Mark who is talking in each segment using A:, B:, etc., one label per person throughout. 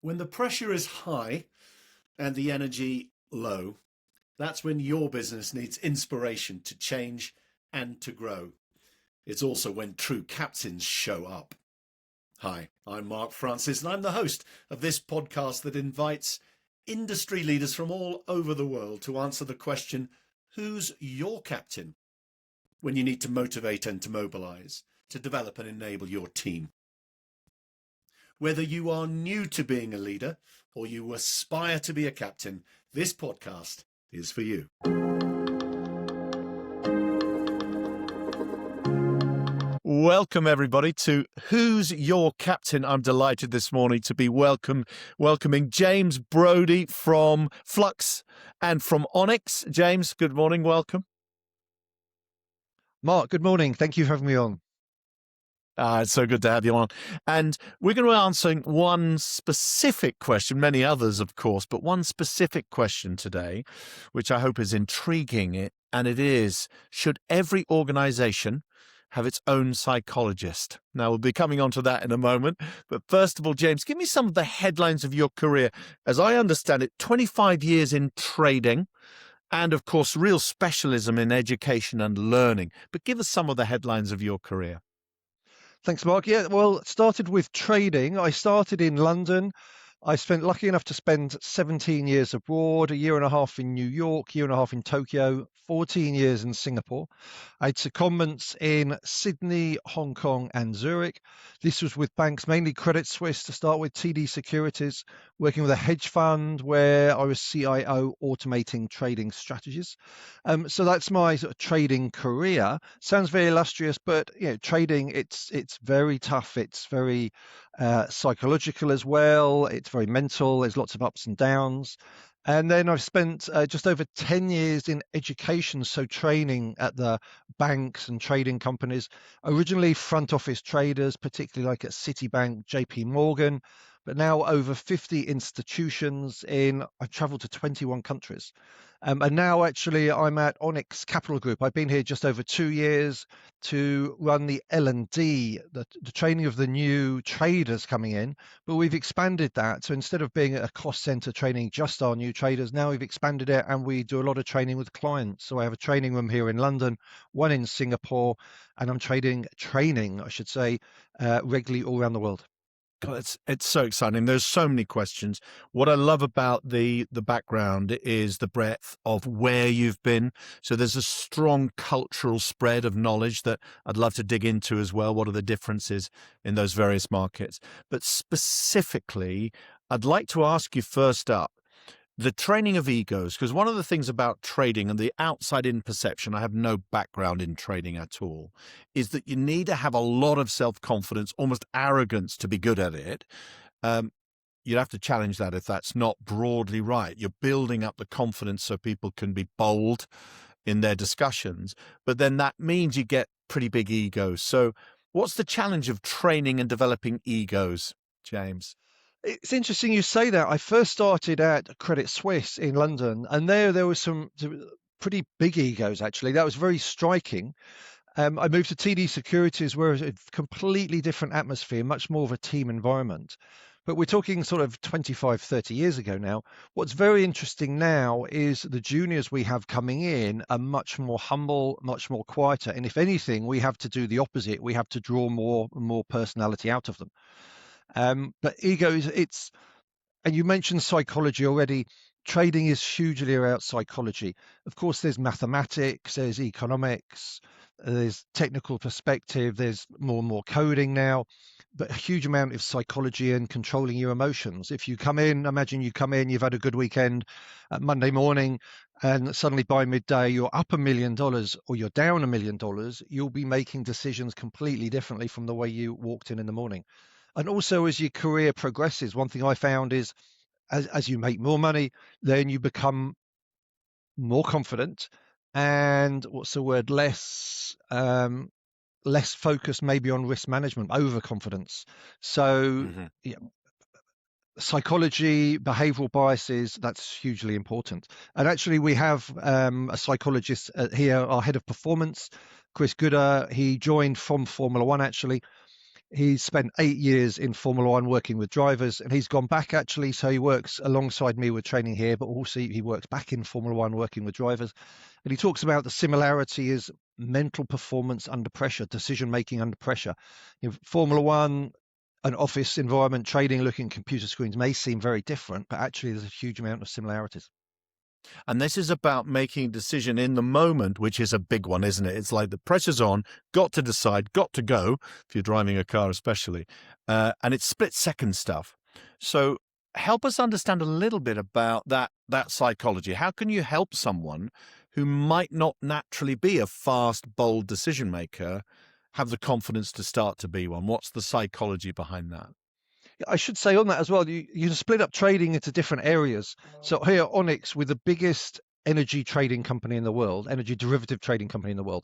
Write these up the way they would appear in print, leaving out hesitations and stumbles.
A: When the pressure is high and the energy low, that's when your business needs inspiration to change and to grow. It's also when true captains show up. Hi, I'm Mark Francis, and I'm the host of this podcast that invites industry leaders from all over the world to answer the question, who's your captain? When you need to motivate and to mobilize, to develop and enable your team. Whether you are new to being a leader or you aspire to be a captain, this podcast is for you. Welcome everybody to Who's Your Captain? I'm delighted this morning to be welcoming James Brodie from Flux and from Onyx. James, good morning, welcome.
B: Mark, good morning. Thank you for having me on.
A: It's so good to have you on. And we're going to answer one specific question, many others, of course, but one specific question today, which I hope is intriguing. And it is, should every organization have its own psychologist? Now, we'll be coming on to that in a moment. But first of all, James, give me some of the headlines of your career. As I understand it, 25 years in trading and, of course, real specialism in education and learning. But give us some of the headlines of your career.
B: Thanks, Mark. Yeah, well, it started with trading. I started in London. I lucky enough to spend 17 years abroad, a year and a half in New York, year and a half in Tokyo, 14 years in Singapore. I had secondments in Sydney, Hong Kong, and Zurich. This was with banks, mainly Credit Suisse to start with, TD Securities, working with a hedge fund where I was CIO automating trading strategies. So that's my sort of trading career. Sounds very illustrious, but trading, it's very tough. It's very psychological as well. It's very mental. There's lots of ups and downs. And then I've spent just over 10 years in education, so training at the banks and trading companies, originally front office traders, particularly like at Citibank, JP Morgan, but now over 50 institutions I've traveled to 21 countries. And now actually I'm at Onyx Capital Group. I've been here just over 2 years to run the L&D, the training of the new traders coming in, but we've expanded that. So instead of being a cost center training just our new traders, now we've expanded it and we do a lot of training with clients. So I have a training room here in London, one in Singapore, and I'm training, I should say, regularly all around the world.
A: God, it's so exciting. There's so many questions. What I love about the background is the breadth of where you've been. So there's a strong cultural spread of knowledge that I'd love to dig into as well. What are the differences in those various markets? But specifically, I'd like to ask you first up, the training of egos, because one of the things about trading and the outside-in perception, I have no background in trading at all, is that you need to have a lot of self-confidence, almost arrogance to be good at it. You'd have to challenge that if that's not broadly right. You're building up the confidence so people can be bold in their discussions, but then that means you get pretty big egos. So what's the challenge of training and developing egos, James?
B: It's interesting you say that. I first started at Credit Suisse in London, and there was some pretty big egos, actually. That was very striking. I moved to TD Securities, where it was a completely different atmosphere, much more of a team environment. But we're talking sort of 25, 30 years ago now. What's very interesting now is the juniors we have coming in are much more humble, much more quieter. And if anything, we have to do the opposite. We have to draw more personality out of them. But egos, and you mentioned psychology already. Trading is hugely about psychology. Of course, there's mathematics, there's economics, there's technical perspective, there's more and more coding now, but a huge amount of psychology and controlling your emotions. If you come in, imagine you come in, you've had a good weekend Monday morning, and suddenly by midday you're up $1 million or you're down $1 million, you'll be making decisions completely differently from the way you walked in the morning. And also, as your career progresses, one thing I found is as you make more money, then you become more confident and less focused maybe on risk management, overconfidence. So psychology, behavioral biases, that's hugely important. And actually we have a psychologist here, our head of performance, Chris Gooder. He joined from Formula One actually. He's spent 8 years in Formula One working with drivers, and he's gone back actually. So he works alongside me with training here, but also he works back in Formula One working with drivers. And he talks about the similarity is mental performance under pressure, decision making under pressure. Formula One, an office environment, trading, looking at computer screens may seem very different, but actually there's a huge amount of similarities.
A: And this is about making a decision in the moment, which is a big one, isn't it? It's like the pressure's on, got to decide, got to go, if you're driving a car especially. And it's split-second stuff. So help us understand a little bit about that psychology. How can you help someone who might not naturally be a fast, bold decision maker have the confidence to start to be one? What's the psychology behind that?
B: I should say on that as well, you can split up trading into different areas. So here, Onyx, we're the biggest energy trading company in the world, energy derivative trading company in the world.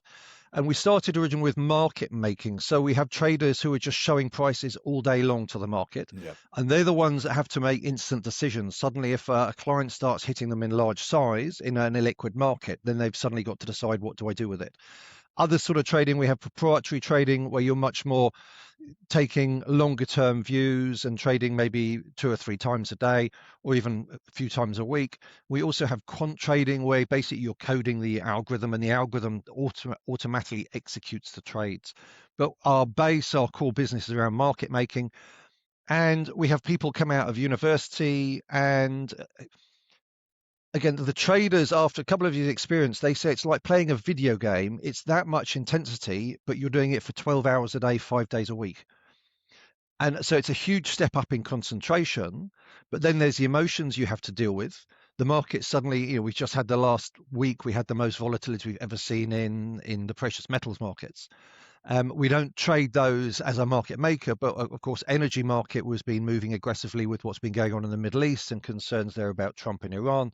B: And we started originally with market making. So we have traders who are just showing prices all day long to the market.
A: Yep.
B: And they're the ones that have to make instant decisions. Suddenly, if a client starts hitting them in large size in an illiquid market, then they've suddenly got to decide, what do I do with it? Other sort of trading, we have proprietary trading where you're much more taking longer term views and trading maybe 2 or 3 times a day or even a few times a week. We also have quant trading where basically you're coding the algorithm and the algorithm automatically executes the trades. But our core business is around market making. And we have people come out of university, and again, the traders, after a couple of years experience, they say it's like playing a video game. It's that much intensity, but you're doing it for 12 hours a day, 5 days a week. And so it's a huge step up in concentration, but then there's the emotions you have to deal with. The market suddenly, we just had the last week, we had the most volatility we've ever seen in the precious metals markets. We don't trade those as a market maker, but of course, energy market was been moving aggressively with what's been going on in the Middle East and concerns there about Trump and Iran.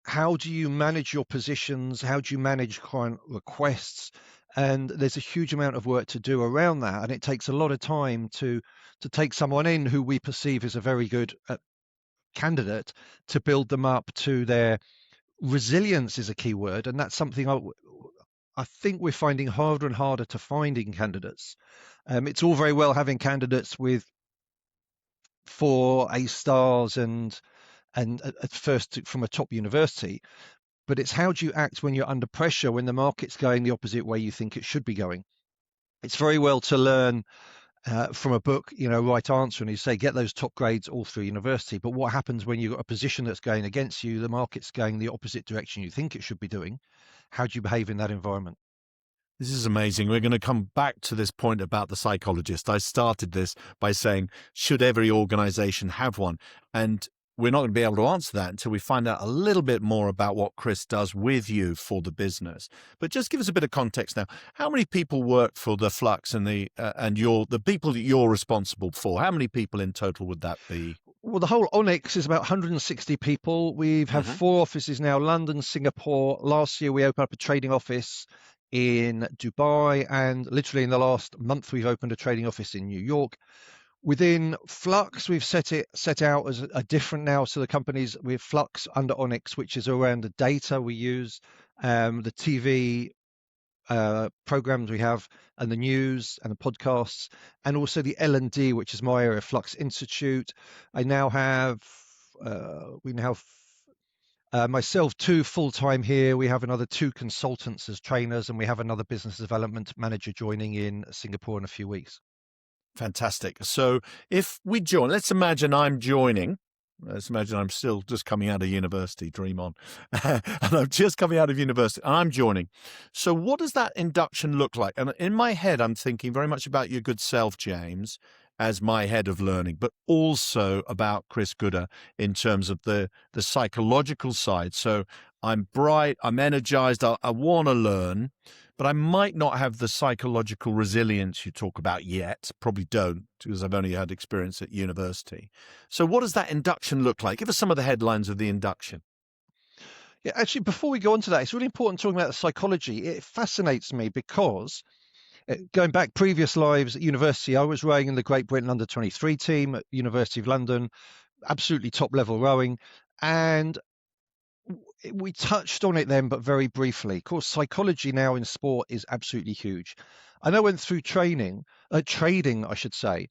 B: How do you manage your positions? How do you manage client requests? And there's a huge amount of work to do around that. And it takes a lot of time to take someone in who we perceive as a very good candidate to build them up to their resilience is a key word. And that's something I think we're finding harder and harder to find in candidates. It's all very well having candidates with 4 A stars and at first from a top university, but it's how do you act when you're under pressure, when the market's going the opposite way you think it should be going. It's very well to learn from a book, right answer, and you say get those top grades all through university, but what happens when you've got a position that's going against you, the market's going the opposite direction you think it should be doing? How do you behave in that environment?
A: This is amazing. We're going to come back to this point about the psychologist. I started this by saying, should every organization have one? And we're not going to be able to answer that until we find out a little bit more about what Chris does with you for the business. But just give us a bit of context now. How many people work for the Flux and the people that you're responsible for? How many people in total would that be?
B: Well, the whole Onyx is about 160 people. We've had 4 offices now: London, Singapore. Last year we opened up a trading office in Dubai, and literally in the last month we've opened a trading office in New York. Within Flux, we've set out as a different now. So the companies with Flux under Onyx, which is around the data we use, the TV programs we have, and the news and the podcasts, and also the L&D, which is my area, Flux Institute. I now have myself 2 full-time here. We have another 2 consultants as trainers, and we have another business development manager joining in Singapore in a few weeks.
A: Fantastic. So if we join, let's imagine I'm joining. Let's imagine I'm still just coming out of university, dream on. And I'm just coming out of university and I'm joining. So what does that induction look like? And in my head, I'm thinking very much about your good self, James, as my head of learning, but also about Chris Gooder in terms of the psychological side. So I'm bright, I'm energized, I want to learn, but I might not have the psychological resilience you talk about yet. Probably don't, because I've only had experience at university. So what does that induction look like? Give us some of the headlines of the induction.
B: Yeah, actually, before we go on to that, it's really important talking about the psychology. It fascinates me because going back previous lives at university, I was rowing in the Great Britain under 23 team at University of London, absolutely top level rowing. And we touched on it then, but very briefly. Of course, psychology now in sport is absolutely huge. And I went through trading, I should say,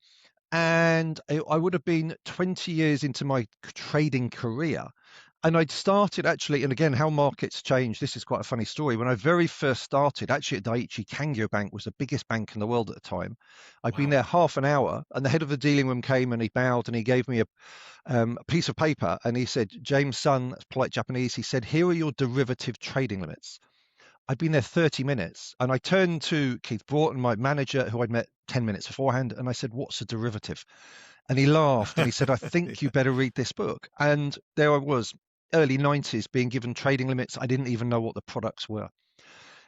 B: and I would have been 20 years into my trading career. And I'd started actually, and again, how markets change. This is quite a funny story. When I very first started, actually at Daiichi Kangyo Bank was the biggest bank in the world at the time. I'd been
A: Wow.
B: there half an hour, and the head of the dealing room came and he bowed and he gave me a piece of paper and he said, "James, son," that's polite Japanese. He said, "Here are your derivative trading limits." I'd been there 30 minutes and I turned to Keith Broughton, my manager, who I'd met 10 minutes beforehand, and I said, "What's a derivative?" And he laughed and he said, "I think you better read this book." And there I was, early 90s, being given trading limits. I didn't even know what the products were.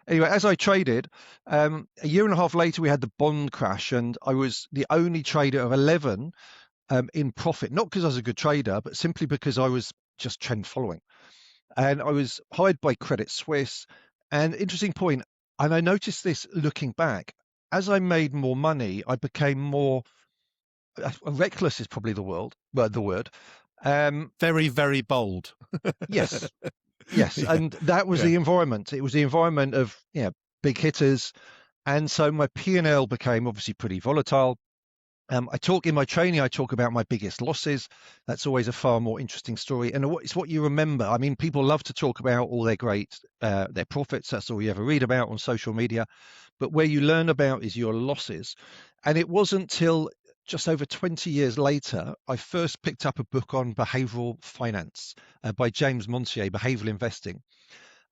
B: Anyway, as I traded, a year and a half later, we had the bond crash, and I was the only trader of 11 in profit, not because I was a good trader, but simply because I was just trend following. And I was hired by Credit Suisse. And interesting point, and I noticed this looking back, as I made more money, I became more reckless is probably the word.
A: Very, very bold.
B: Yes, yes,
A: Yeah.
B: and that was
A: Yeah.
B: the environment. It was the environment of big hitters, and so my P&L became obviously pretty volatile. I talk in my training, I talk about my biggest losses. That's always a far more interesting story. And it's what you remember. I mean, people love to talk about all their profits. That's all you ever read about on social media. But where you learn about is your losses. And it wasn't till just over 20 years later, I first picked up a book on behavioral finance by James Montier, Behavioral Investing.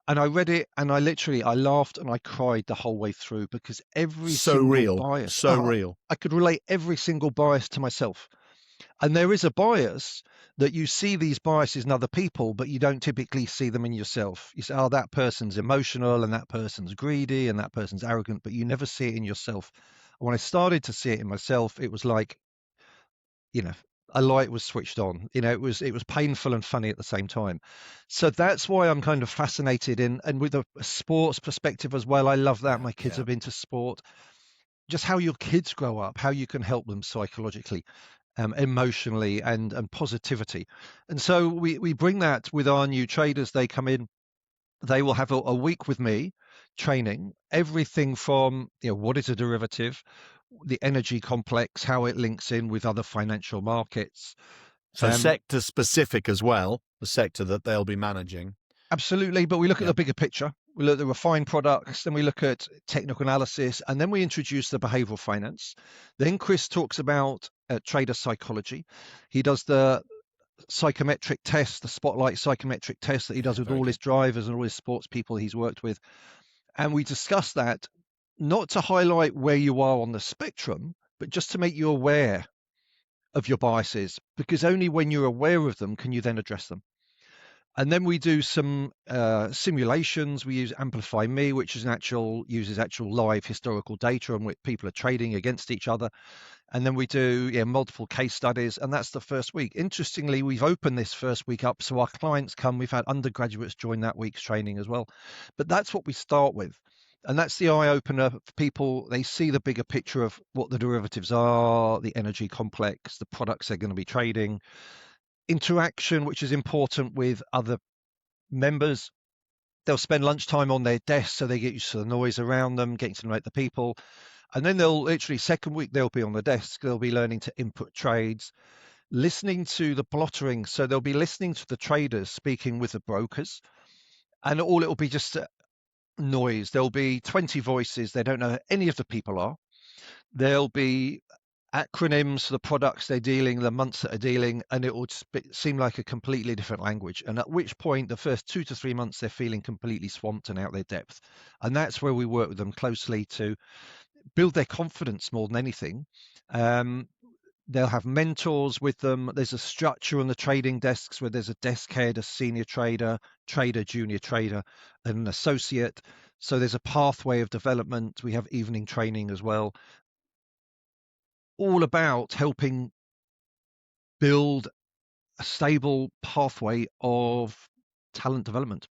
B: And I read it and I laughed and I cried the whole way through because every
A: So
B: single
A: real.
B: bias,
A: So real.
B: I could relate every single bias to myself. And there is a bias that you see these biases in other people, but you don't typically see them in yourself. You say, "Oh, that person's emotional and that person's greedy and that person's arrogant," but you never see it in yourself. When I started to see it in myself, it was like, you know, a light was switched on. It was painful and funny at the same time. So that's why I'm kind of fascinated in, and with a sports perspective as well. I love that.
A: Yeah.
B: My kids
A: Yeah.
B: have been to sport. Just how your kids grow up, how you can help them psychologically, emotionally, and positivity. And so we bring that with our new traders. They come in, they will have a week with me training everything from what is a derivative, the energy complex, how it links in with other financial markets.
A: So sector specific as well, the sector that they'll be managing.
B: Absolutely, but we look at
A: Yeah.
B: the bigger picture. We look at the refined products, then we look at technical analysis, and then we introduce the behavioral finance. Then Chris talks about trader psychology. He does the psychometric test, the spotlight psychometric test that he does with
A: Very
B: all his
A: good.
B: drivers and all his sports people he's worked with. And we discuss that not to highlight where you are on the spectrum, but just to make you aware of your biases, because only when you're aware of them can you then address them. And then we do some simulations. We use Amplify Me, which uses actual live historical data on which people are trading against each other. And then we do multiple case studies, and that's the first week. Interestingly, we've opened this first week up, so our clients come. We've had undergraduates join that week's training as well. But that's what we start with. And that's the eye opener for people. They see the bigger picture of what the derivatives are, the energy complex, the products they're going to be trading, interaction, which is important with other members. They'll spend lunchtime on their desk so they get used to the noise around them, getting to know the people. And then they'll literally, second week, they'll be on the desk. They'll be learning to input trades, listening to the blottering. So they'll be listening to the traders speaking with the brokers. And all it'll be just noise. There'll be 20 voices. They don't know who any of the people are. There'll be acronyms for the products they're dealing, the months that are dealing, and it will seem like a completely different language. And at which point, the first 2 to 3 months, they're feeling completely swamped and out their depth. And that's where we work with them closely to build their confidence more than anything. They'll have mentors with them. There's a structure on the trading desks where there's a desk head, a senior trader, junior trader, and an associate. So there's a pathway of development. We have evening training as well, all about helping build a stable pathway of talent development.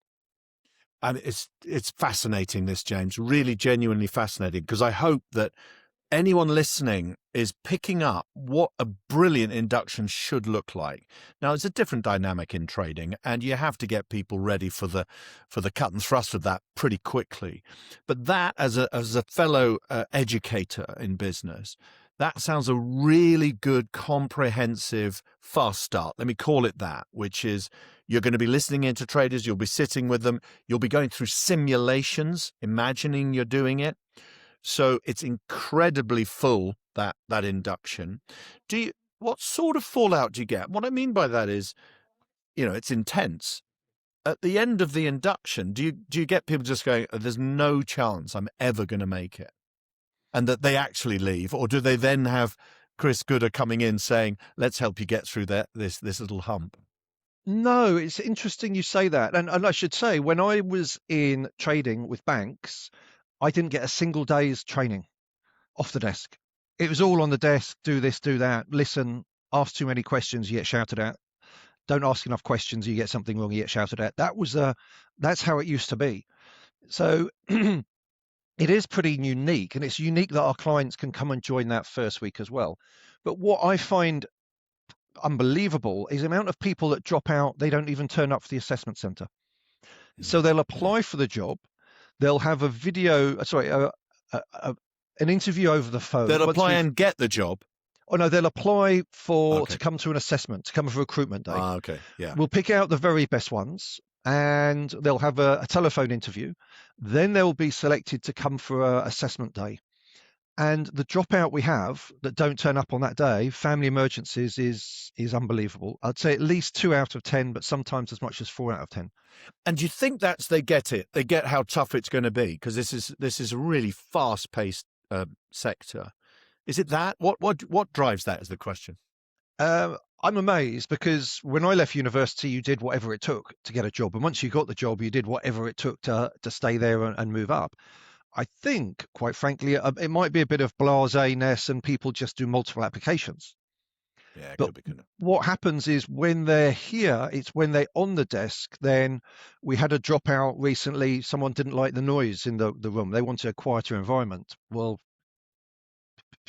A: And it's fascinating, this, James, really genuinely fascinating, because I hope that anyone listening is picking up what a brilliant induction should look like. Now, it's a different dynamic in trading, and you have to get people ready for the cut and thrust of that pretty quickly. But that, as a fellow educator in business, that sounds a really good, comprehensive, fast start. Let me call it that, which is you're going to be listening into traders, you'll be sitting with them, you'll be going through simulations, imagining you're doing it. So it's incredibly full, that induction. What sort of fallout do you get? What I mean by that is, it's intense. At the end of the induction, do you get people just going, "Oh, there's no chance I'm ever going to make it," and that they actually leave? Or do they then have Chris Gooder coming in saying, "Let's help you get through this little hump"?
B: No, it's interesting you say that. And I should say, when I was in trading with banks, I didn't get a single day's training off the desk. It was all on the desk, do this, do that, listen, ask too many questions, you get shouted at. Don't ask enough questions, you get something wrong, you get shouted at. That's how it used to be. So it is pretty unique, and it's unique that our clients can come and join that first week as well. But what I find unbelievable is the amount of people that drop out, they don't even turn up for the assessment center. So they'll apply for the job, they'll have a video, an interview over the phone.
A: They'll apply and get the job.
B: Oh no, they'll apply to come to an assessment, to come for recruitment day.
A: Okay, yeah.
B: We'll pick out the very best ones, and they'll have a telephone interview. Then they'll be selected to come for an assessment day. And the dropout we have that don't turn up on that day, family emergencies, is unbelievable. I'd say at least 2 out of 10, but sometimes as much as 4 out of 10.
A: And do you think they get it? They get how tough it's going to be, because this is a really fast-paced sector. Is it that? What drives that is the question.
B: I'm amazed, because when I left university, you did whatever it took to get a job. And once you got the job, you did whatever it took to stay there and move up. I think, quite frankly, it might be a bit of blasé-ness and people just do multiple applications.
A: Yeah, it
B: but
A: could be good.
B: What happens is when they're here, it's when they're on the desk. Then we had a dropout recently. Someone didn't like the noise in the room. They wanted a quieter environment. Well,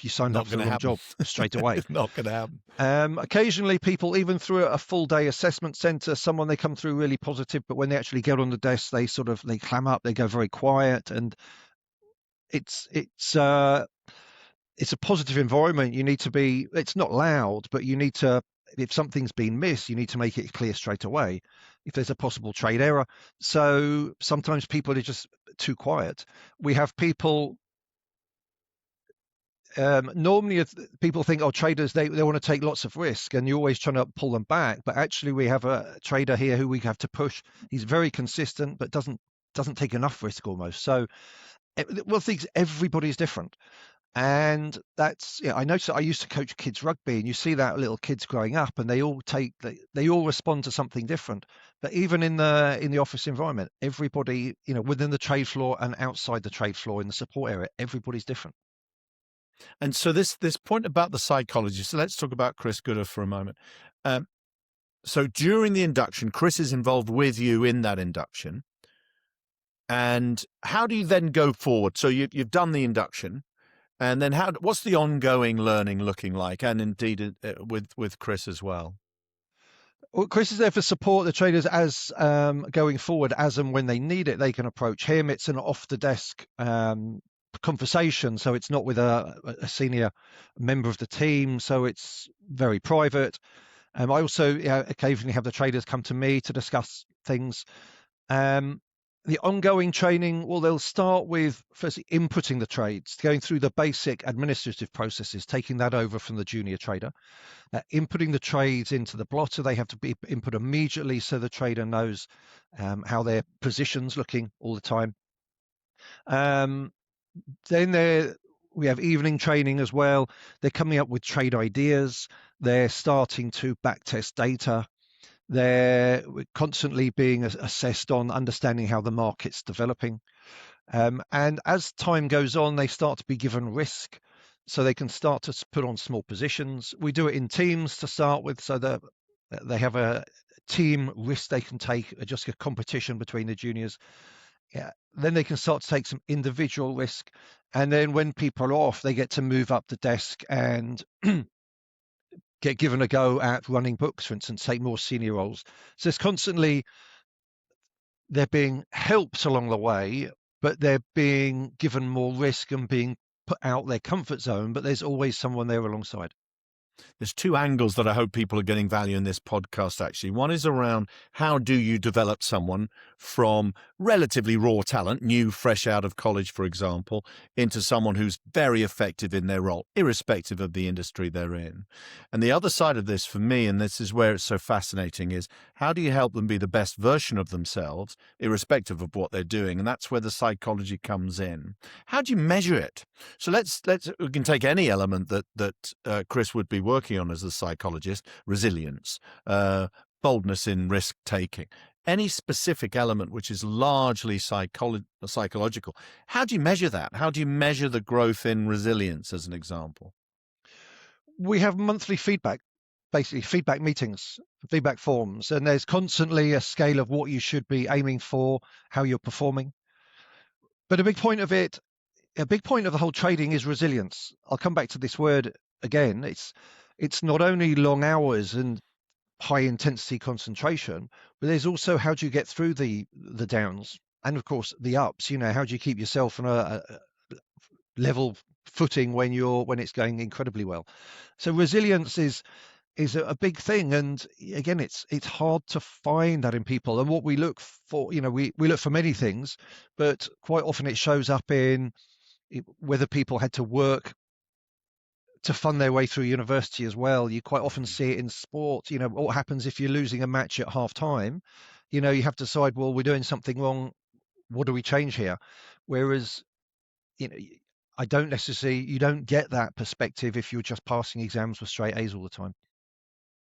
B: you signed up for the wrong job straight away.
A: It's not going to happen.
B: Occasionally, people, even through a full day assessment center, they come through really positive, but when they actually get on the desk, they clam up, they go very quiet, and it's a positive environment. You need to be, it's not loud, but you need to, if something's been missed, you need to make it clear straight away if there's a possible trade error. So sometimes people are just too quiet. We have people, normally people think, traders, they want to take lots of risk, and you're always trying to pull them back. But actually we have a trader here who we have to push. He's very consistent, but doesn't take enough risk almost. So everybody's different. And that's, I noticed I used to coach kids rugby, and you see that little kids growing up, and they all respond to something different. But even in the office environment, everybody, within the trade floor and outside the trade floor in the support area, everybody's different.
A: And so this point about the psychology. So let's talk about Chris Gooder for a moment. So during the induction, Chris is involved with you in that induction. And how do you then go forward? So you've done the induction, and then what's the ongoing learning looking like? And indeed with Chris as well.
B: Well, Chris is there for support the traders as going forward, as and when they need it, they can approach him. It's an off the desk conversation, so it's not with a senior member of the team, so it's very private. I also occasionally have the traders come to me to discuss things. The ongoing training, well, they'll start with firstly inputting the trades, going through the basic administrative processes, taking that over from the junior trader, inputting the trades into the blotter. They have to be input immediately so the trader knows how their position's looking all the time. Then we have evening training as well. They're coming up with trade ideas. They're starting to backtest data. They're constantly being assessed on understanding how the market's developing. And as time goes on, they start to be given risk, so they can start to put on small positions. We do it in teams to start with, so that they have a team risk they can take, just a competition between the juniors. Yeah, then they can start to take some individual risk. And then when people are off, they get to move up the desk and get given a go at running books, for instance, take more senior roles. So it's constantly, they're being helped along the way, but they're being given more risk and being put out their comfort zone, but there's always someone there alongside.
A: There's two angles that I hope people are getting value in this podcast, actually. One is around how do you develop someone from relatively raw talent, new, fresh out of college, for example, into someone who's very effective in their role, irrespective of the industry they're in. And the other side of this for me, and this is where it's so fascinating, is how do you help them be the best version of themselves, irrespective of what they're doing? And that's where the psychology comes in. How do you measure it? So we can take any element that Chris would be working on as a psychologist: resilience, boldness in risk taking, any specific element which is largely psychological. How do you measure that? How do you measure the growth in resilience, as an example?
B: We have monthly feedback, basically feedback meetings, feedback forums, and there's constantly a scale of what you should be aiming for, how you're performing. But a big point of the whole trading is resilience. I'll come back to this word again. It's not only long hours and high intensity concentration, but there's also how do you get through the downs and of course the ups. How do you keep yourself on a level footing when it's going incredibly well? So resilience is a big thing, and again, it's hard to find that in people. And what we look for, we look for many things, but quite often it shows up in whether people had to work to fund their way through university as well. You quite often see it in sport. What happens if you're losing a match at half time? You have to decide, well, we're doing something wrong. What do we change here? Whereas, I don't necessarily, you don't get that perspective if you're just passing exams with straight A's all the time.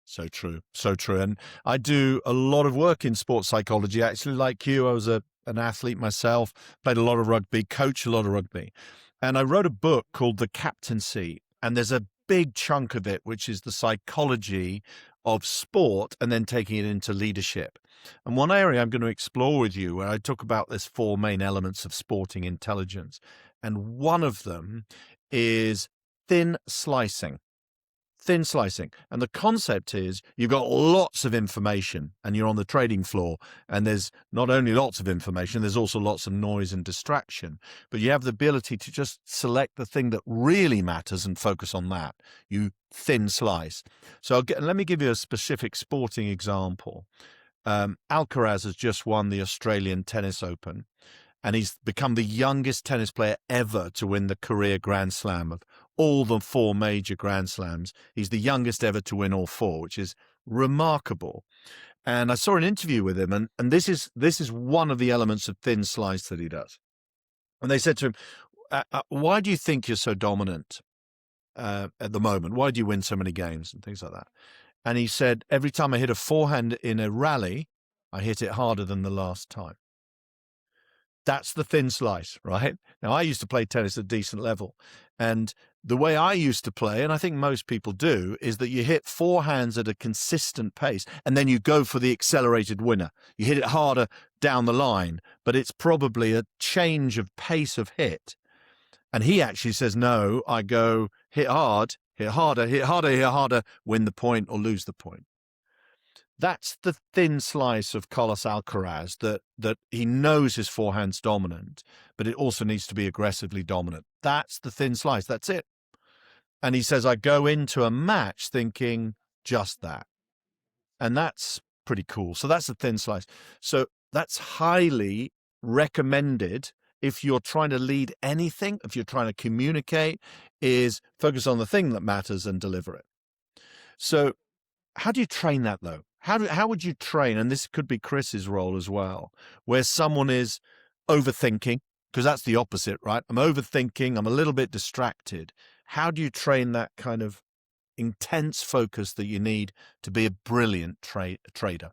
A: So true. So true. And I do a lot of work in sports psychology. Actually, like you, I was an athlete myself, played a lot of rugby, coached a lot of rugby. And I wrote a book called The Captaincy. And there's a big chunk of it, which is the psychology of sport and then taking it into leadership. And one area I'm going to explore with you, where I talk about this 4 main elements of sporting intelligence. And one of them is thin slicing. Thin slicing. And the concept is you've got lots of information and you're on the trading floor, and there's not only lots of information, there's also lots of noise and distraction, but you have the ability to just select the thing that really matters and focus on that. You thin slice. So let me give you a specific sporting example. Alcaraz has just won the Australian Tennis Open, and he's become the youngest tennis player ever to win the career Grand Slam of all the 4 major Grand Slams. He's the youngest ever to win all 4, which is remarkable. And I saw an interview with him, and this is one of the elements of thin slice that he does. And they said to him, why do you think you're so dominant at the moment? Why do you win so many games and things like that? And he said, every time I hit a forehand in a rally, I hit it harder than the last time. That's the thin slice, right? Now, I used to play tennis at a decent level. And the way I used to play, and I think most people do, is that you hit forehands at a consistent pace, and then you go for the accelerated winner. You hit it harder down the line, but it's probably a change of pace of hit. And he actually says, no, I go hit hard, hit harder, hit harder, hit harder, win the point or lose the point. That's the thin slice of Carlos Alcaraz, that he knows his forehand's dominant, but it also needs to be aggressively dominant. That's the thin slice. That's it. And he says, I go into a match thinking just that. And that's pretty cool. So that's the thin slice. So that's highly recommended if you're trying to lead anything, if you're trying to communicate, is focus on the thing that matters and deliver it. So how do you train that, though? How would you train, and this could be Chris's role as well, where someone is overthinking, because that's the opposite, right? I'm overthinking, I'm a little bit distracted. How do you train that kind of intense focus that you need to be a brilliant trader?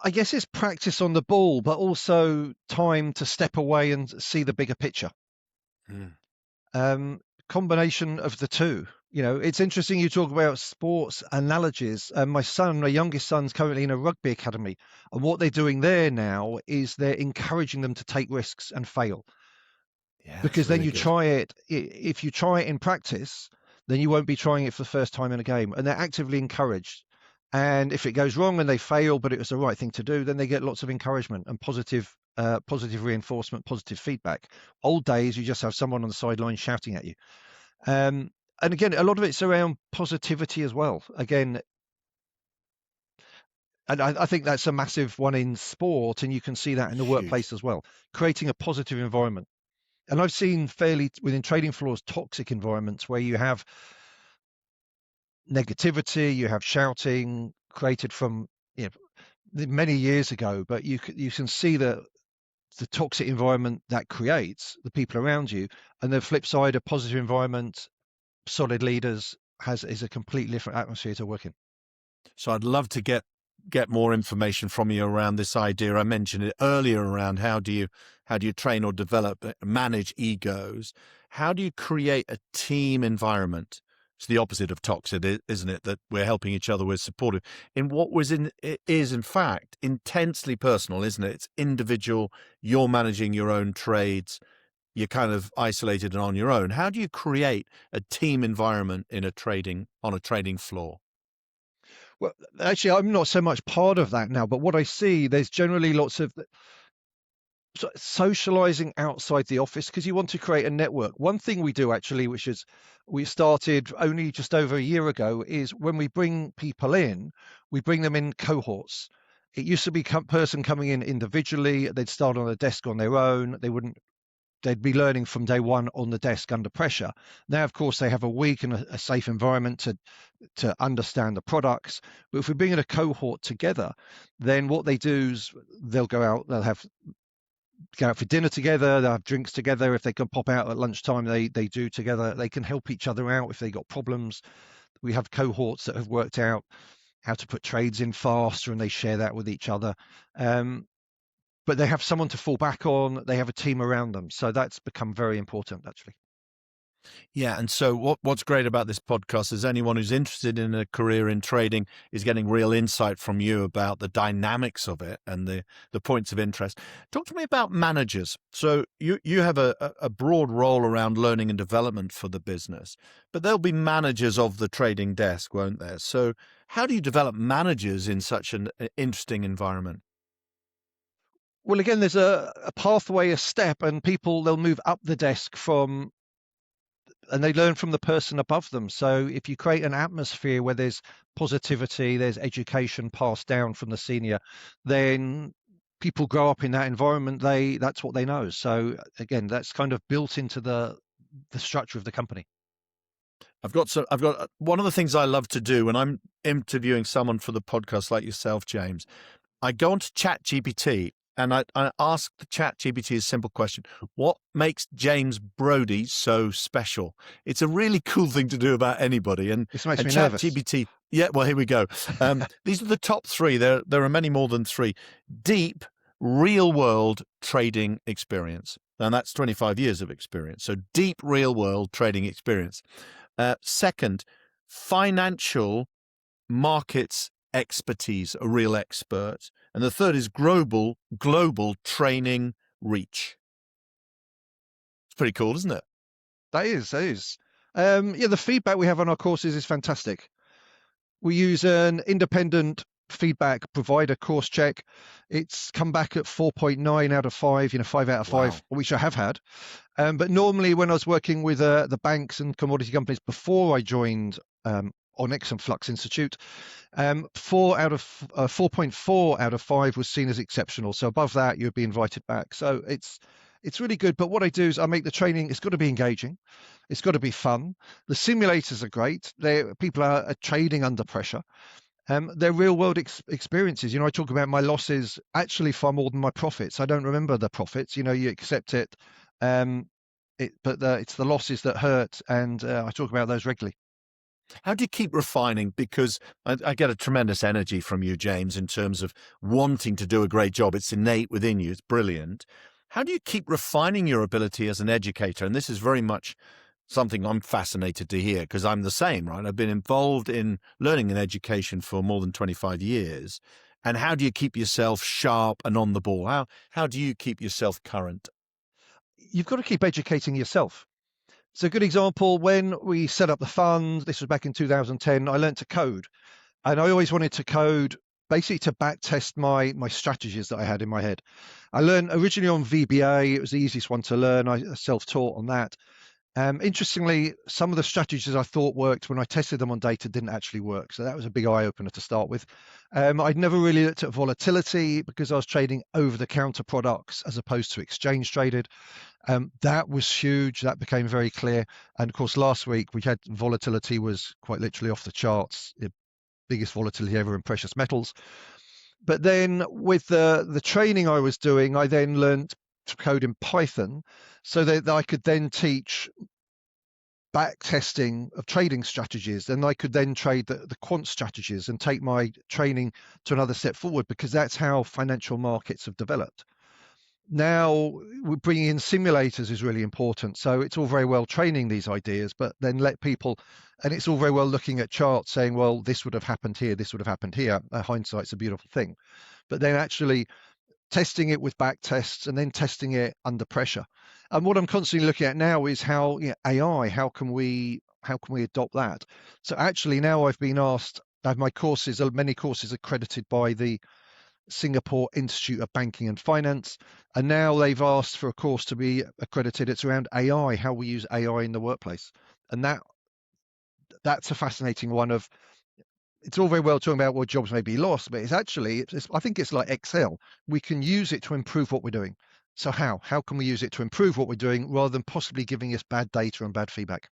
B: I guess it's practice on the ball, but also time to step away and see the bigger picture. Combination of the two. It's interesting you talk about sports analogies. My youngest son's currently in a rugby academy, and what they're doing there now is they're encouraging them to take risks and fail.
A: Yeah, that's
B: Because then
A: really
B: you
A: good.
B: try it, if you try it in practice, then you won't be trying it for the first time in a game. And they're actively encouraged. And if it goes wrong and they fail, but it was the right thing to do, then they get lots of encouragement and positive reinforcement, positive feedback. Old days, you just have someone on the sideline shouting at you. Um, and again, a lot of it's around positivity as well. Again, and I think that's a massive one in sport, and you can see that in the
A: Huge.
B: workplace as well. Creating a positive environment. And I've seen fairly within trading floors toxic environments where you have negativity, you have shouting created from many years ago, but you can see the toxic environment that creates the people around you, and the flip side, a positive environment, solid leaders is a completely different atmosphere to work in.
A: So I'd love to get more information from you around this idea. I mentioned it earlier around how do you train or develop, manage egos? How do you create a team environment? It's the opposite of toxic, isn't it? That we're helping each other, we're supportive. In what it is in fact intensely personal, isn't it? It's individual. You're managing your own trades. You're kind of isolated and on your own. How do you create a team environment on a trading floor?
B: Well, actually, I'm not so much part of that now, but what I see, there's generally lots of socializing outside the office because you want to create a network. One thing we do actually, which is we started only just over a year ago, is when we bring people in, we bring them in cohorts. It used to be person coming in individually. They'd start on a desk on their own. They'd be learning from day one on the desk under pressure. Now, of course, they have a week and a safe environment to understand the products. But if we bring in a cohort together, then what they do is they'll go out for dinner together, they'll have drinks together. If they can pop out at lunchtime, they do together. They can help each other out if they got problems. We have cohorts that have worked out how to put trades in faster, and they share that with each other. But they have someone to fall back on. They have a team around them, so that's become very important, actually.
A: Yeah, and so what's great about this podcast is anyone who's interested in a career in trading is getting real insight from you about the dynamics of it and the points of interest. Talk to me about managers. So you have a broad role around learning and development for the business, but there'll be managers of the trading desk, won't there? So how do you develop managers in such an interesting environment?
B: Well, again, there's a pathway, a step, and they'll move up the desk and they learn from the person above them. So if you create an atmosphere where there's positivity, there's education passed down from the senior, then people grow up in that environment. That's what they know. So again, that's kind of built into the structure of the company.
A: I've got one of the things I love to do when I'm interviewing someone for the podcast like yourself, James. I go onto ChatGPT and I ask the ChatGPT a simple question. What makes James Brodie so special? It's a really cool thing to do about anybody.
B: This makes
A: And
B: me nervous.
A: ChatGPT, yeah, well, here we go. These are the top three. There are many more than three. Deep, real-world trading experience. And that's 25 years of experience. So deep, real-world trading experience. Second, financial markets expertise, a real expert. And the third is global training reach. It's pretty cool, isn't it?
B: That is. Yeah, the feedback we have on our courses is fantastic. We use an independent feedback provider course check. It's come back at 4.9 out of 5, 5 out of 5,
A: Wow.
B: which I have had. But normally when I was working with the banks and commodity companies before I joined Onyx and Flux Institute, 4.4 out of 5 was seen as exceptional. So above that, you'd be invited back. So it's really good. But what I do is I make the training, it's got to be engaging. It's got to be fun. The simulators are great. People are trading under pressure. They're real world experiences. I talk about my losses actually far more than my profits. I don't remember the profits. You accept it. But it's the losses that hurt. And I talk about those regularly.
A: How do you keep refining? Because I get a tremendous energy from you, James, in terms of wanting to do a great job. It's innate within you. It's brilliant. How do you keep refining your ability as an educator? And this is very much something I'm fascinated to hear, because I'm the same, right? I've been involved in learning and education for more than 25 years. And how do you keep yourself sharp and on the ball? How do you keep yourself current?
B: You've got to keep educating yourself. So a good example, when we set up the fund, this was back in 2010, I learned to code. And I always wanted to code basically to back test my strategies that I had in my head. I learned originally on VBA. It was the easiest one to learn. I self-taught on that. Interestingly, some of the strategies I thought worked when I tested them on data didn't actually work. So that was a big eye opener to start with. I'd never really looked at volatility because I was trading over-the-counter products as opposed to exchange traded. That was huge. That became very clear. And of course, last week we had volatility was quite literally off the charts. The biggest volatility ever in precious metals. But then with the training I was doing, I then learned to code in Python so that I could then teach back testing of trading strategies. And I could then trade the quant strategies and take my training to another step forward, because that's how financial markets have developed. Now, bringing in simulators is really important. So it's all very well training these ideas, but then let people, and it's all very well looking at charts saying, well, this would have happened here, this would have happened here. Hindsight's a beautiful thing. But then actually testing it with back tests and then testing it under pressure. And what I'm constantly looking at now is how AI, how can we adopt that? So actually now I've been asked, I have many courses accredited by the Singapore Institute of Banking and Finance, and now they've asked for a course to be accredited. It's around AI, how we use AI in the workplace, and that's a fascinating one. Of it's all very well talking about what jobs may be lost, but it's actually I think it's like Excel. We can use it to improve what we're doing. So how can we use it to improve what we're doing rather than possibly giving us bad data and bad feedback?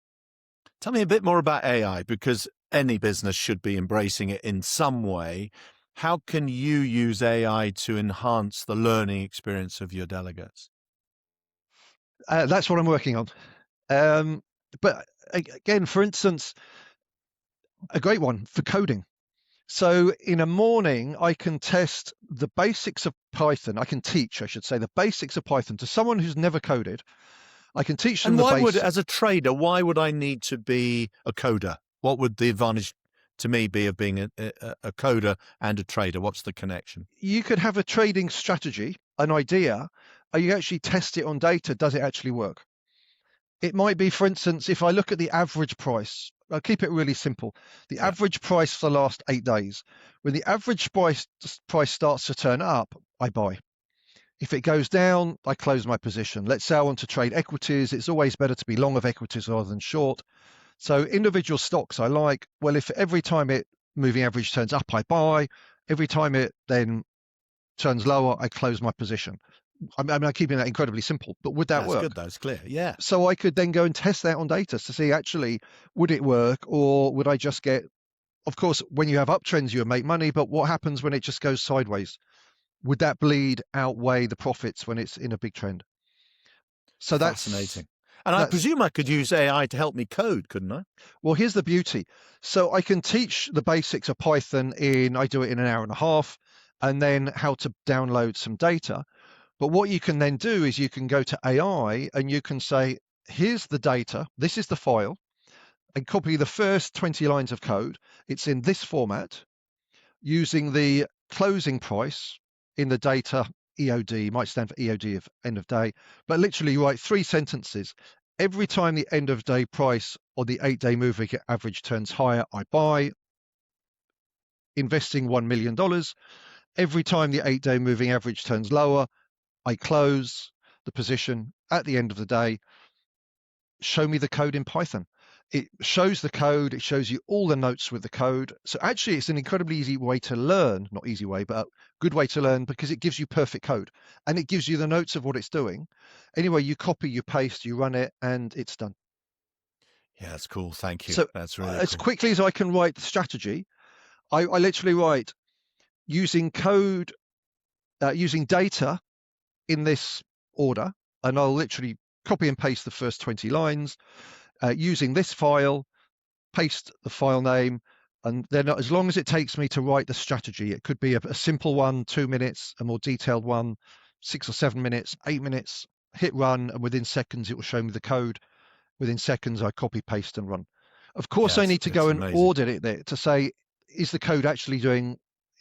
A: Tell me a bit more about AI, because any business should be embracing it in some way. How can you use AI to enhance the learning experience of your delegates?
B: That's what I'm working on. But again, for instance, a great one for coding. So in a morning, I can test the basics of Python. I can teach, I should say, the basics of Python to someone who's never coded. I can teach them
A: And
B: the
A: why would,
B: basics.
A: as a trader, why would I need to be a coder? What would the advantage to me be of being a coder and a trader? What's the connection?
B: You could have a trading strategy, an idea, and you actually test it on data. Does it actually work? It might be, for instance, if I look at the average price, I'll keep it really simple. The average price for the last 8 days. When the average price starts to turn up, I buy. If it goes down, I close my position. Let's say I want to trade equities. It's always better to be long of equities rather than short. So individual stocks I like, well, if every time it moving average turns up, I buy. Every time it then turns lower, I close my position. I'm keeping that incredibly simple, but would that work?
A: That's good, that's clear, yeah.
B: So I could then go and test that on data to see actually, would it work, or would I just get, of course, when you have uptrends, you make money, but what happens when it just goes sideways? Would that bleed outweigh the profits when it's in a big trend? So
A: Fascinating. And I presume I could use AI to help me code, couldn't I?
B: Well, here's the beauty. So I can teach the basics of Python I do it in an hour and a half, and then how to download some data. But what you can then do is you can go to AI and you can say, here's the data, this is the file, and copy the first 20 lines of code. It's in this format using the closing price in the data EOD, might stand for EOD of end of day, but literally you write 3 sentences. Every time the end of day price or the 8-day moving average turns higher, I buy, investing $1 million. Every time the 8-day moving average turns lower, I close the position at the end of the day. Show me the code in Python. It shows the code, it shows you all the notes with the code. So actually it's an incredibly easy way to learn, not easy way, but a good way to learn, because it gives you perfect code and it gives you the notes of what it's doing. Anyway, you copy, you paste, you run it, and it's done.
A: Yeah, that's cool. Thank you.
B: So
A: that's really
B: as
A: cool.
B: quickly as I can write the strategy, I literally write using code, using data in this order, and I'll literally copy and paste the first 20 lines using this file, paste the file name, and then as long as it takes me to write the strategy, it could be a simple one, 2 minutes, a more detailed one, 6 or 7 minutes, 8 minutes, hit run, and within seconds it will show me the code within seconds, I copy, paste, and run. Of course,
A: Yeah,
B: I need to
A: it's
B: go and
A: amazing.
B: audit it there to say, is the code actually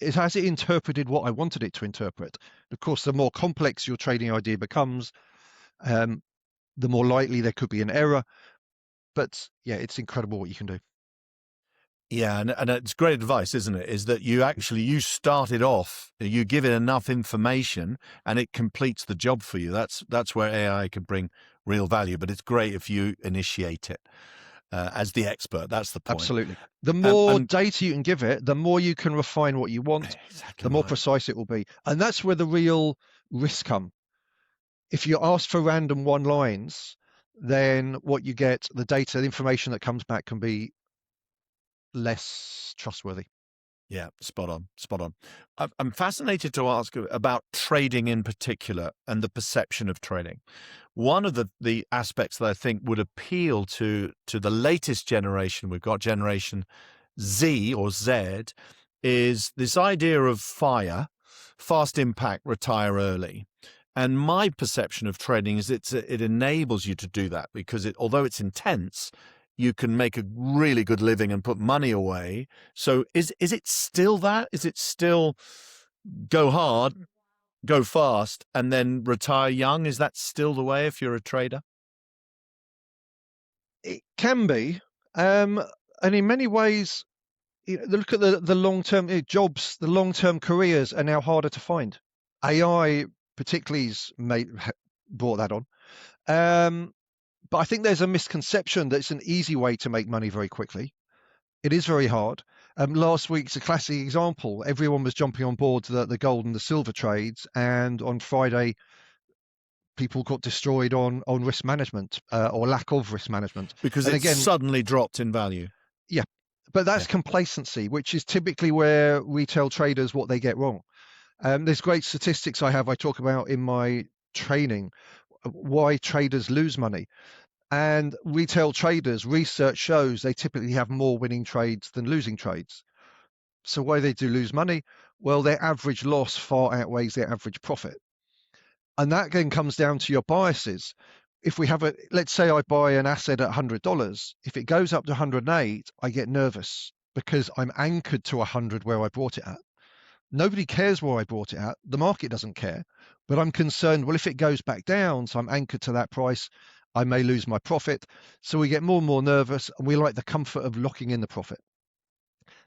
B: has it interpreted what I wanted it to interpret? Of course, the more complex your trading idea becomes, the more likely there could be an error. But yeah, it's incredible what you can do.
A: Yeah, and it's great advice, isn't it? Is that you start it off, you give it enough information, and it completes the job for you. That's where AI can bring real value. But it's great if you initiate it as the expert. That's the point.
B: Absolutely. The more
A: And
B: data you can give it, the more you can refine what you want,
A: exactly
B: the more
A: right.
B: precise it will be. And that's where the real risks come. If you ask for random one lines, then what you get, the data, the information that comes back can be less trustworthy.
A: Yeah, spot on, spot on. I'm fascinated to ask about trading in particular and the perception of trading. One of the aspects that I think would appeal to the latest generation, we've got Generation Z or Z, is this idea of FIRE, fast impact, retire early. And my perception of trading is it enables you to do that because although it's intense, you can make a really good living and put money away. So is it still that? Is it still go hard, go fast, and then retire young? Is that still the way if you're a trader?
B: It can be. And in many ways, look at the long-term jobs, the long-term careers are now harder to find. AI particularly brought that on. But I think there's a misconception that it's an easy way to make money very quickly. It is very hard. Last week's a classic example. Everyone was jumping on board the gold and the silver trades, and on Friday, people got destroyed on risk management or lack of risk management.
A: Because
B: And
A: it's
B: again,
A: suddenly dropped in value.
B: yeah, but that's
A: Yeah.
B: complacency, which is typically where retail traders what they get wrong. There's great statistics I talk about in my training, why traders lose money. And retail traders, research shows they typically have more winning trades than losing trades. So why they do lose money? Well, their average loss far outweighs their average profit. And that then comes down to your biases. If we have let's say I buy an asset at $100, if it goes up to 108, I get nervous because I'm anchored to 100 where I bought it at. Nobody cares where I bought it at. The market doesn't care. But I'm concerned, well, if it goes back down, so I'm anchored to that price, I may lose my profit. So we get more and more nervous, and we like the comfort of locking in the profit.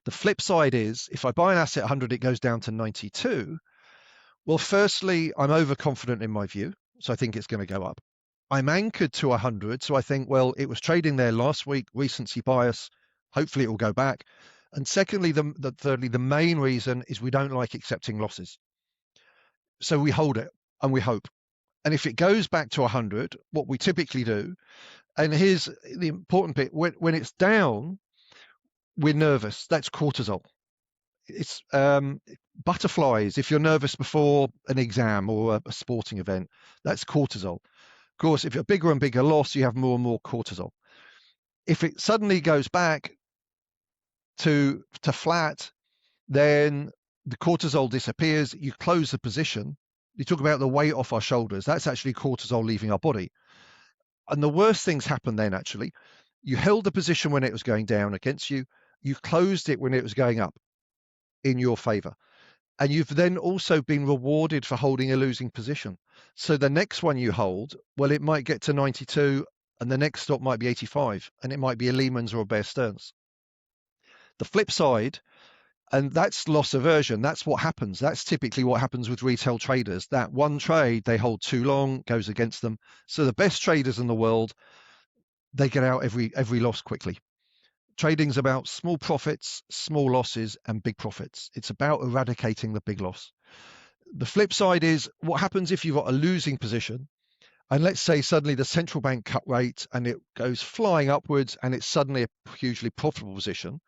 B: The flip side is if I buy an asset at 100, it goes down to 92. Well, firstly, I'm overconfident in my view. So I think it's going to go up. I'm anchored to 100. So I think, well, it was trading there last week, recency bias. Hopefully it will go back. And secondly, thirdly, the main reason is we don't like accepting losses. So we hold it and we hope. And if it goes back to 100, what we typically do, and here's the important bit, when it's down, we're nervous. That's cortisol. It's butterflies. If you're nervous before an exam or a sporting event, that's cortisol. Of course, if you're bigger and bigger loss, you have more and more cortisol. If it suddenly goes back to flat, then the cortisol disappears. You close the position. You talk about the weight off our shoulders. That's actually cortisol leaving our body. And the worst things happen then, actually. You held the position when it was going down against you. You closed it when it was going up in your favor. And you've then also been rewarded for holding a losing position. So the next one you hold, well, it might get to 92 and the next stop might be 85 and it might be a Lehman's or a Bear Stearns. The flip side, and that's loss aversion. That's what happens. That's typically what happens with retail traders. That one trade they hold too long goes against them. So the best traders in the world, they get out every loss quickly. Trading's about small profits, small losses, and big profits. It's about eradicating the big loss. The flip side is what happens if you've got a losing position, and let's say suddenly the central bank cut rate and it goes flying upwards and it's suddenly a hugely profitable position,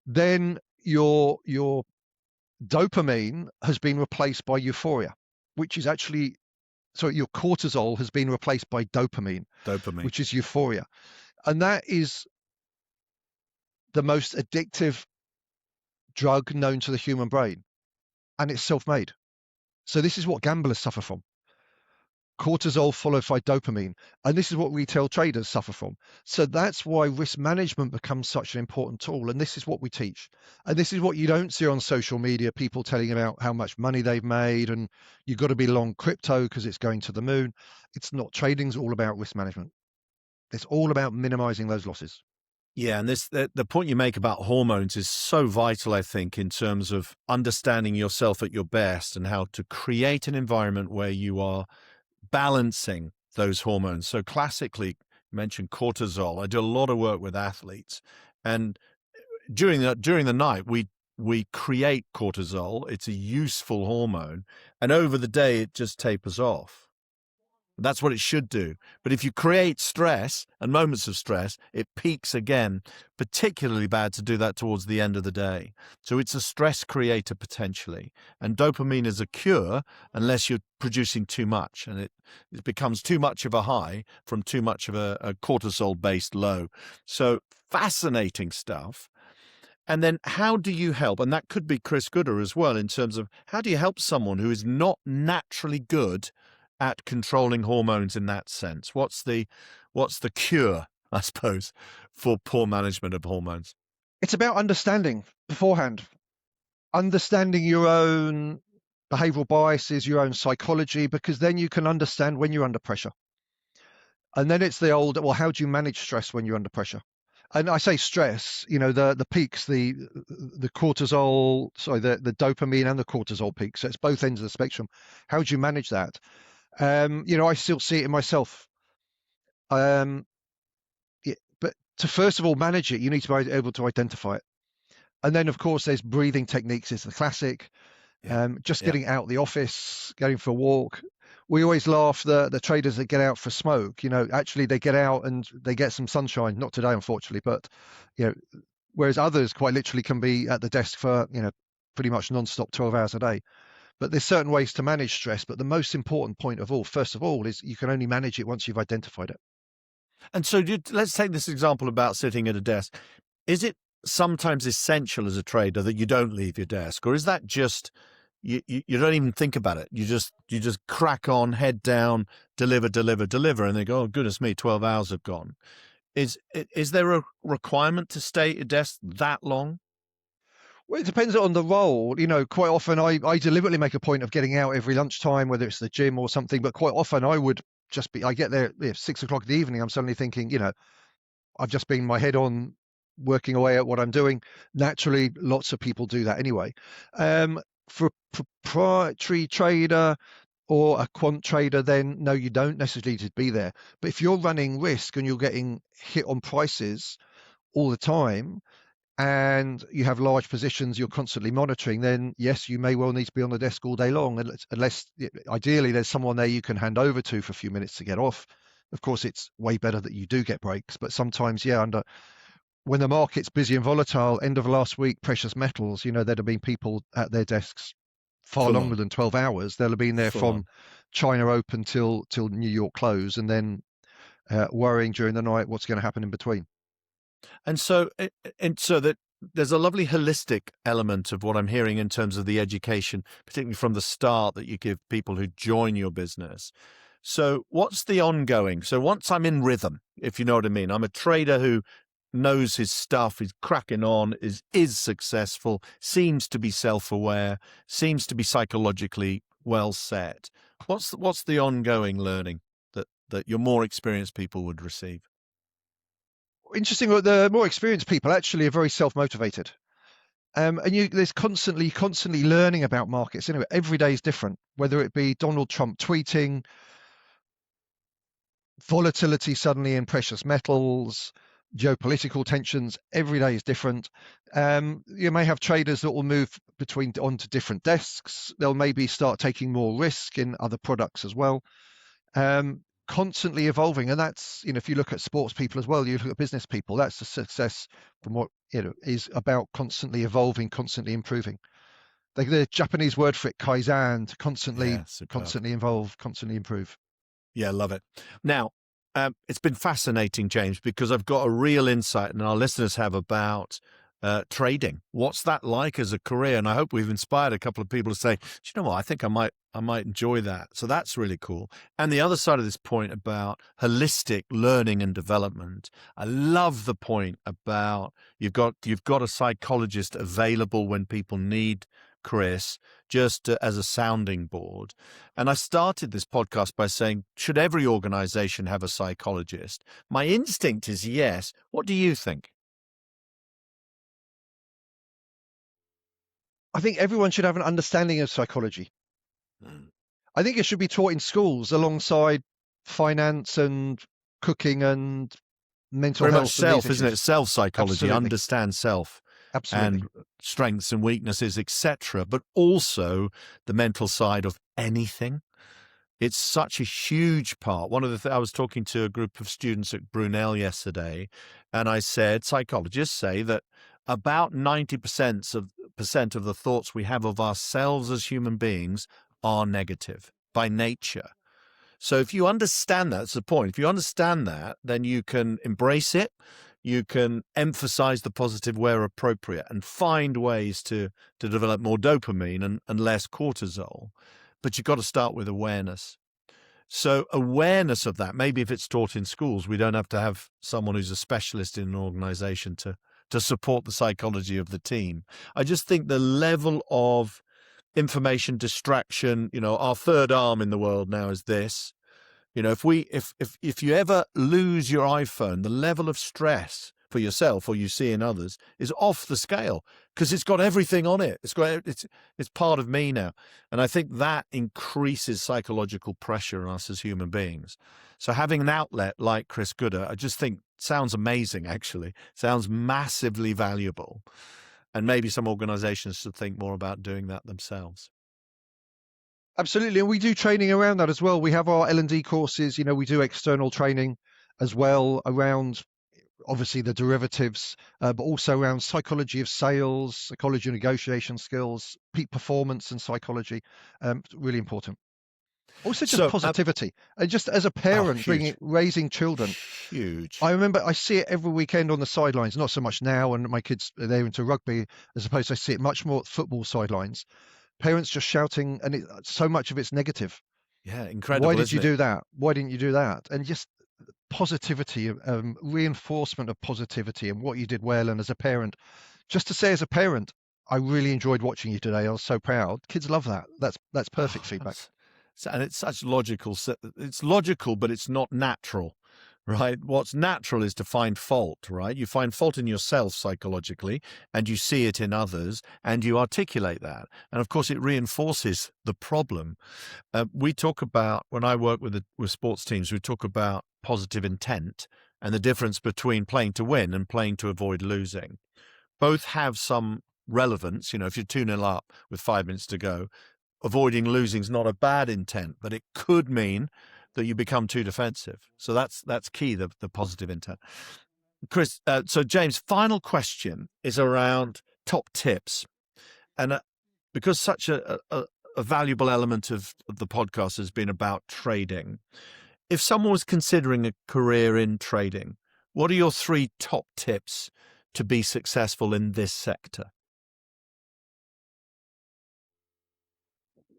B: then your dopamine has been replaced by euphoria, which is actually, sorry, your cortisol has been replaced by dopamine, which is euphoria. And that is the most addictive drug known to the human brain. And it's self-made. So this is what gamblers suffer from. cortisol followed by dopamine. And this is what retail traders suffer from. So that's why risk management becomes such an important tool. And this is what we teach. And this is what you don't see on social media, people telling about how much money they've made and you've got to be long crypto because it's going to the moon. It's not. Trading's all about risk management. It's all about minimizing those losses.
A: Yeah, and the point you make about hormones is so vital, I think, in terms of understanding yourself at your best and how to create an environment where you are balancing those hormones. So classically, you mentioned cortisol. I do a lot of work with athletes, and during the night, we create cortisol. It's a useful hormone, and over the day, it just tapers off. That's what it should do. But if you create stress and moments of stress, it peaks again. Particularly bad to do that towards the end of the day. So it's a stress creator potentially. And dopamine is a cure unless you're producing too much. And it becomes too much of a high from too much of a cortisol-based low. So fascinating stuff. And then how do you help? And that could be Chris Gooder as well, in terms of how do you help someone who is not naturally good at controlling hormones in that sense? What's the cure, I suppose, for poor management of hormones?
B: It's about understanding beforehand, understanding your own behavioral biases, your own psychology, because then you can understand when you're under pressure. And then it's the old, well, how do you manage stress when you're under pressure? And I say stress, the peaks, the cortisol, sorry, the dopamine and the cortisol peaks. So it's both ends of the spectrum. How do you manage that? I still see it in myself. But to first of all manage it, you need to be able to identify it. And then, of course, there's breathing techniques. It's the classic. Getting out of the office, going for a walk. We always laugh the traders that get out for smoke. Actually they get out and they get some sunshine. Not today, unfortunately, but whereas others quite literally can be at the desk for pretty much non-stop 12 hours a day. But there's certain ways to manage stress. But the most important point of all, first of all, is you can only manage it once you've identified it.
A: And so let's take this example about sitting at a desk. Is it sometimes essential as a trader that you don't leave your desk, or is that just you don't even think about it? You just crack on, head down, deliver, and they go, oh goodness me, 12 hours have gone. Is there a requirement to stay at your desk that long?
B: Well, it depends on the role. Quite often I deliberately make a point of getting out every lunchtime, whether it's the gym or something, but quite often I get there at 6 o'clock in the evening. I'm suddenly thinking, I've just been my head on working away at what I'm doing. Naturally, lots of people do that anyway. For a proprietary trader or a quant trader, then no, you don't necessarily need to be there. But if you're running risk and you're getting hit on prices all the time and you have large positions you're constantly monitoring, then yes, you may well need to be on the desk all day long, unless ideally there's someone there you can hand over to for a few minutes to get off. Of course, it's way better that you do get breaks, but sometimes, when the market's busy and volatile, end of last week, precious metals, there'd have been people at their desks far longer than 12 hours. They'll have been there from China open till New York close, and then worrying during the night what's going to happen in between.
A: And so that there's a lovely holistic element of what I'm hearing in terms of the education, particularly from the start, that you give people who join your business. So what's the ongoing? So once I'm in rhythm, if you know what I mean, I'm a trader who knows his stuff, is cracking on, is successful, seems to be self-aware, seems to be psychologically well set. What's the ongoing learning that your more experienced people would receive?
B: Interesting. The more experienced people actually are very self-motivated. And there's constantly learning about markets. Anyway, every day is different, whether it be Donald Trump tweeting, volatility suddenly in precious metals, geopolitical tensions. Every day is different. You may have traders that will move onto different desks. They'll maybe start taking more risk in other products as well. Constantly evolving, and that's, if you look at sports people as well, you look at business people, that's the success from what is about constantly evolving, constantly improving. The Japanese word for it, kaizen, to constantly evolve, constantly improve.
A: Yeah, love it. Now, it's been fascinating, James, because I've got a real insight, and our listeners have, about trading. What's that like as a career? And I hope we've inspired a couple of people to say, do you know what? I think I might enjoy that. So that's really cool. And the other side of this point about holistic learning and development, I love the point about you've got a psychologist available when people need Chris, just as a sounding board. And I started this podcast by saying, should every organization have a psychologist? My instinct is yes. What do you think?
B: I think everyone should have an understanding of psychology. I think it should be taught in schools alongside finance and cooking and mental
A: Very
B: health.
A: much self, isn't it? Self psychology,
B: Absolutely.
A: understand self.
B: Absolutely.
A: And strengths and weaknesses, etc., but also the mental side of anything. It's such a huge part. One of the I was talking to a group of students at Brunel yesterday, and I said psychologists say that about 90% of the thoughts we have of ourselves as human beings are negative by nature. So if you understand that, that's the point. If you understand that, then you can embrace it. You can emphasize the positive where appropriate and find ways to develop more dopamine and less cortisol. But you've got to start with awareness. So awareness of that, maybe if it's taught in schools, we don't have to have someone who's a specialist in an organization to support the psychology of the team. I just think the level of information distraction, our third arm in the world now is this. If you ever lose your iPhone, the level of stress for yourself or you see in others is off the scale because it's got everything on it. It's part of me now. And I think that increases psychological pressure on us as human beings. So having an outlet like Chris Gooder, I just think sounds amazing, actually. Sounds massively valuable. And maybe some organizations should think more about doing that themselves.
B: Absolutely. And we do training around that as well. We have our L&D courses, we do external training as well around obviously the derivatives, but also around psychology of sales, psychology of negotiation skills, peak performance and psychology. Really important. Also just positivity. And just as a parent, raising children.
A: Huge.
B: I remember I see it every weekend on the sidelines, not so much now, and my kids, they're into rugby, as opposed to I see it much more at football sidelines. Parents just shouting, and so much of it's negative.
A: Yeah, incredible.
B: Why did you do that? Why didn't you do that? And just positivity, reinforcement of positivity and what you did well. And as a parent, just to say as a parent, I really enjoyed watching you today. I was so proud. Kids love that. That's perfect feedback.
A: And it's such logical. It's logical, but it's not natural. Right? What's natural is to find fault, right? You find fault in yourself psychologically, and you see it in others, and you articulate that. And of course, it reinforces the problem. We talk about, when I work with sports teams, we talk about positive intent and the difference between playing to win and playing to avoid losing. Both have some relevance. If you're 2-0 up with 5 minutes to go, avoiding losing is not a bad intent, but it could mean that you become too defensive. So that's key, the positive intent. Chris, so James, final question is around top tips. And because such a valuable element of the podcast has been about trading, if someone was considering a career in trading, what are your 3 top tips to be successful in this sector?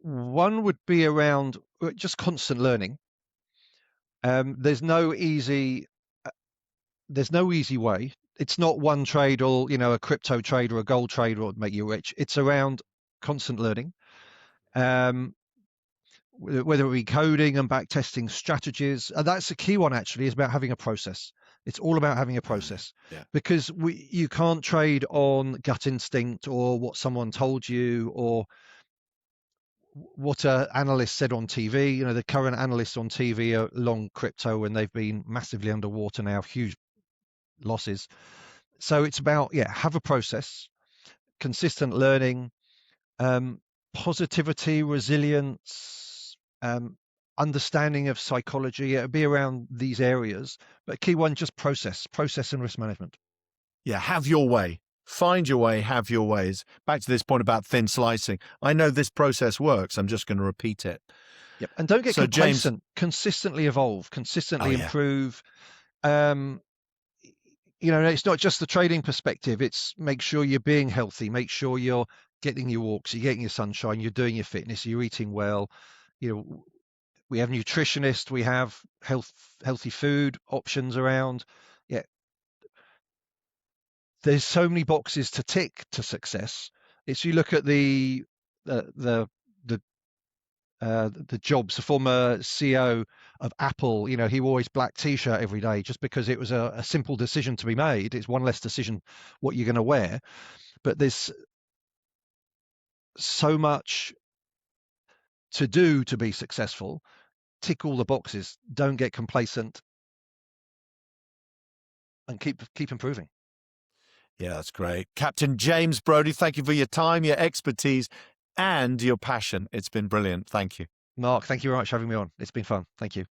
B: One would be around just constant learning. There's no easy way. It's not one trade or a crypto trade or a gold trade will make you rich. It's around constant learning. Whether it be coding and back testing strategies, and that's the key one actually, is about having a process. It's all about having a process. Because you can't trade on gut instinct or what someone told you or what an analyst said on TV. The current analysts on TV are long crypto and they've been massively underwater now, huge losses. So it's about, have a process, consistent learning, positivity, resilience, understanding of psychology. It'll be around these areas, but key one, just process and risk management.
A: Yeah, have your way. Find your way, have your ways. Back to this point about thin slicing. I know this process works. I'm just going to repeat it.
B: Yep. And don't get complacent. Consistently evolve, consistently improve. it's not just the trading perspective. It's make sure you're being healthy, make sure you're getting your walks, you're getting your sunshine, you're doing your fitness, you're eating well. We have nutritionists, we have healthy food options around. Yeah, there's so many boxes to tick to success. It's you look at the Jobs, the former CEO of Apple. He wore his black T-shirt every day just because it was a simple decision to be made. It's one less decision what you're going to wear, but there's so much to do to be successful. Tick all the boxes. Don't get complacent, and keep improving.
A: Yeah, that's great. Captain James Brodie, thank you for your time, your expertise, and your passion. It's been brilliant. Thank you.
B: Mark, thank you very much for having me on. It's been fun. Thank you.